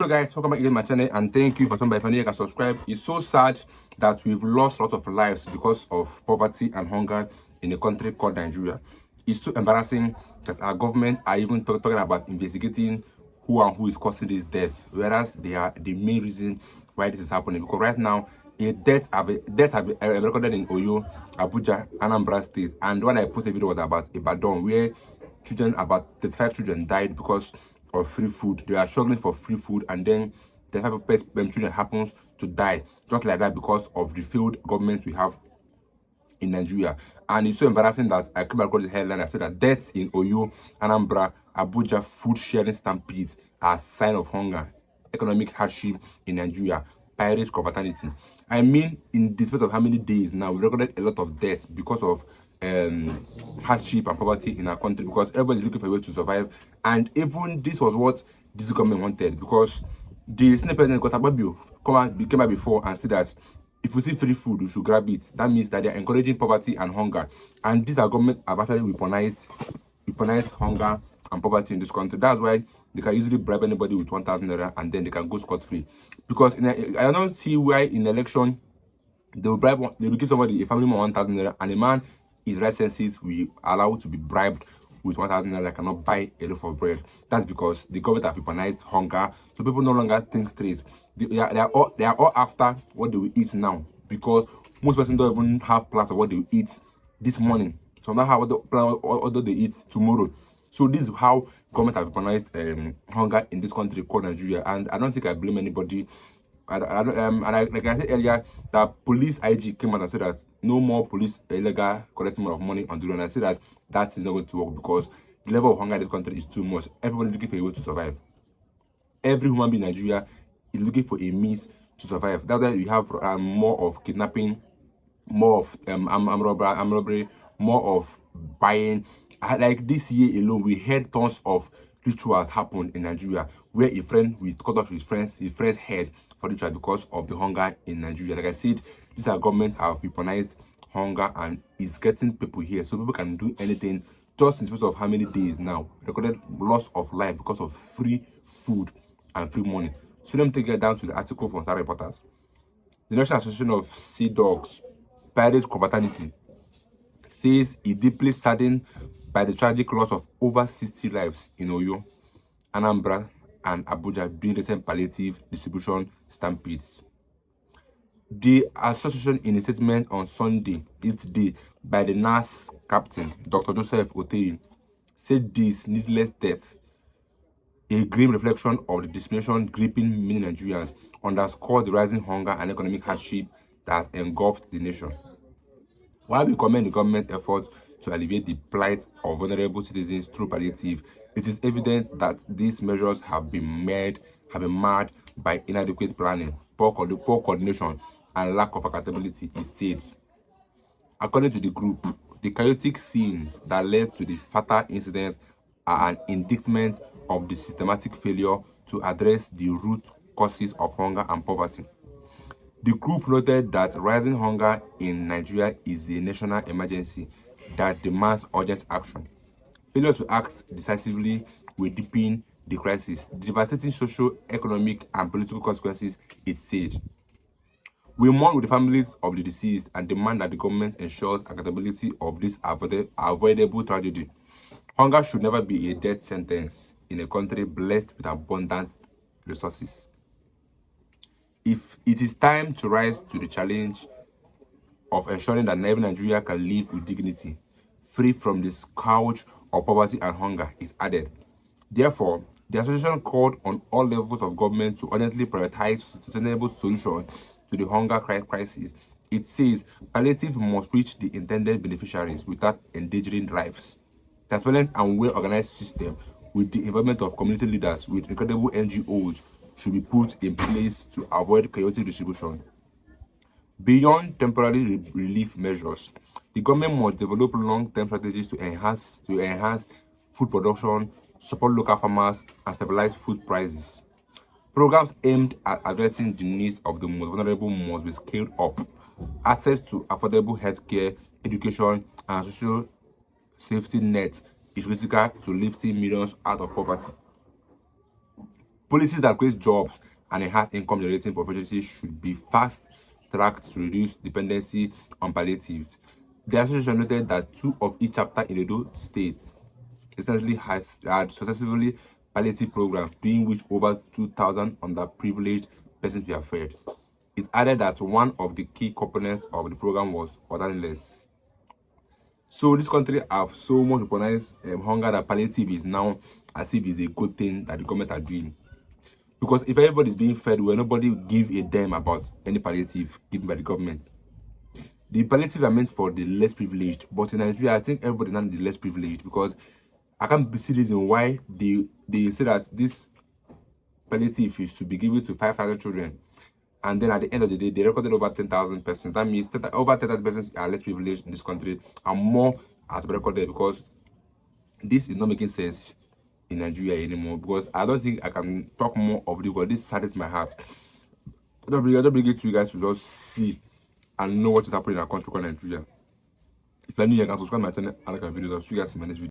Hello guys, welcome back to my channel and thank you for stopping by. If you can subscribe. It's so sad that we've lost a lot of lives because of poverty and hunger in a country called Nigeria. It's so embarrassing that our government are even talking about investigating who is causing this death, whereas they are the main reason why this is happening. Because right now, deaths have been recorded in Oyo, Abuja, Anambra State, and when I put a video was about Ibadan, where about 35 children died because of free food. They are struggling for free food, and then the type of children happens to die just like that because of the failed government we have in Nigeria. And it's so embarrassing that I came across the headline. I said that deaths in Oyo, Anambra, Abuja food sharing stampedes are sign of hunger, economic hardship in Nigeria, pirate confraternity. I mean, in the space of how many days now, we recorded a lot of deaths because of hardship and poverty in our country, because everybody is looking for a way to survive. And even this was what this government wanted, because the Senate President Gotababio came out before and said that if we see free food, we should grab it. That means that they are encouraging poverty and hunger. And this our government have actually weaponized hunger and poverty in this country. That's why they can easily bribe anybody with 1,000 naira and then they can go scot-free. Because I don't see why in election they will give somebody, a family member, 1,000 naira, and a man his right senses will allow to be bribed with 1,000 naira cannot buy a loaf of bread. That's because the government have weaponized hunger, so people no longer think straight. They are all after what they will eat now, because most persons don't even have plans of what they will eat this morning. So now how what plan what they eat tomorrow. So this is how government have weaponized hunger in this country called Nigeria, and I don't think I blame anybody. Like I said earlier, that police IG came out and said that no more police illegal collecting of money on the road. And I said that that is not going to work because the level of hunger in this country is too much. Everybody is looking for a way to survive. Every human being in Nigeria is looking for a means to survive. That's why we have more of kidnapping, more of armed robbery, more of buying. Like this year alone, we heard tons of rituals happen in Nigeria where a friend will cut off his friend's head for ritual because of the hunger in Nigeria. Like I said, this our government have weaponized hunger and is getting people here, so people can do anything just in space of how many days now. Recorded loss of life because of free food and free money. So let me take it down to the article from Star Reporters. The National Association of Sea Dogs, Pirate Confraternity, says it deeply saddened by the tragic loss of over 60 lives in Oyo, Anambra, and Abuja during recent palliative distribution stampedes. The association, in a statement on Sunday, yesterday, by the NAS captain, Dr. Joseph Oteyi, said this needless death, a grim reflection of the discrimination gripping many Nigerians, underscored the rising hunger and economic hardship that has engulfed the nation. While we commend the government's effort to alleviate the plight of vulnerable citizens through palliative, it is evident that these measures have been marred by inadequate planning, poor coordination, and lack of accountability, it said. According to the group, the chaotic scenes that led to the fatal incident are an indictment of the systematic failure to address the root causes of hunger and poverty. The group noted that rising hunger in Nigeria is a national emergency that demands urgent action. Failure to act decisively will deepen the crisis, devastating social, economic, and political consequences, it said. We mourn with the families of the deceased and demand that the government ensures accountability of this avoidable tragedy. Hunger should never be a death sentence in a country blessed with abundant resources. If it is time to rise to the challenge of ensuring that every Nigeria can live with dignity, free from the scourge of poverty and hunger, is added. Therefore, the association called on all levels of government to urgently prioritize sustainable solutions to the hunger crisis. It says palliative must reach the intended beneficiaries without endangering lives. Transparent and well-organized system with the involvement of community leaders with incredible NGOs should be put in place to avoid chaotic distribution. Beyond temporary relief measures, the government must develop long-term strategies to enhance food production, support local farmers, and stabilize food prices. Programs aimed at addressing the needs of the most vulnerable must be scaled up. Access to affordable healthcare, education, and social safety nets is critical to lifting millions out of poverty. Policies that create jobs and enhance income generating opportunities should be fast tracked to reduce dependency on palliatives. The association noted that 2 of each chapter in Edo State recently has had successfully palliative programs, doing which over 2,000 underprivileged persons were fed. It added that one of the key components of the program was orderliness. So this country have so much weaponized hunger that palliative is now as if it's a good thing that the government are doing. Because if everybody is being fed well, nobody will give a damn about any palliative given by the government. The palliative are meant for the less privileged, but in Nigeria, I think everybody is not the less privileged, because I can't see the reason why they say that this palliative is to be given to 5,000 children, and then at the end of the day, they recorded over 10,000 persons. That means that over 10,000 persons are less privileged in this country, and more are to be recorded, because this is not making sense in Nigeria anymore. Because I don't think I can talk more of it, because this saddens my heart. I don't bring it to you guys to just see and know what is happening in our country called Nigeria. If you're new, you can subscribe to my channel and like our videos. I'll see you guys in my next video.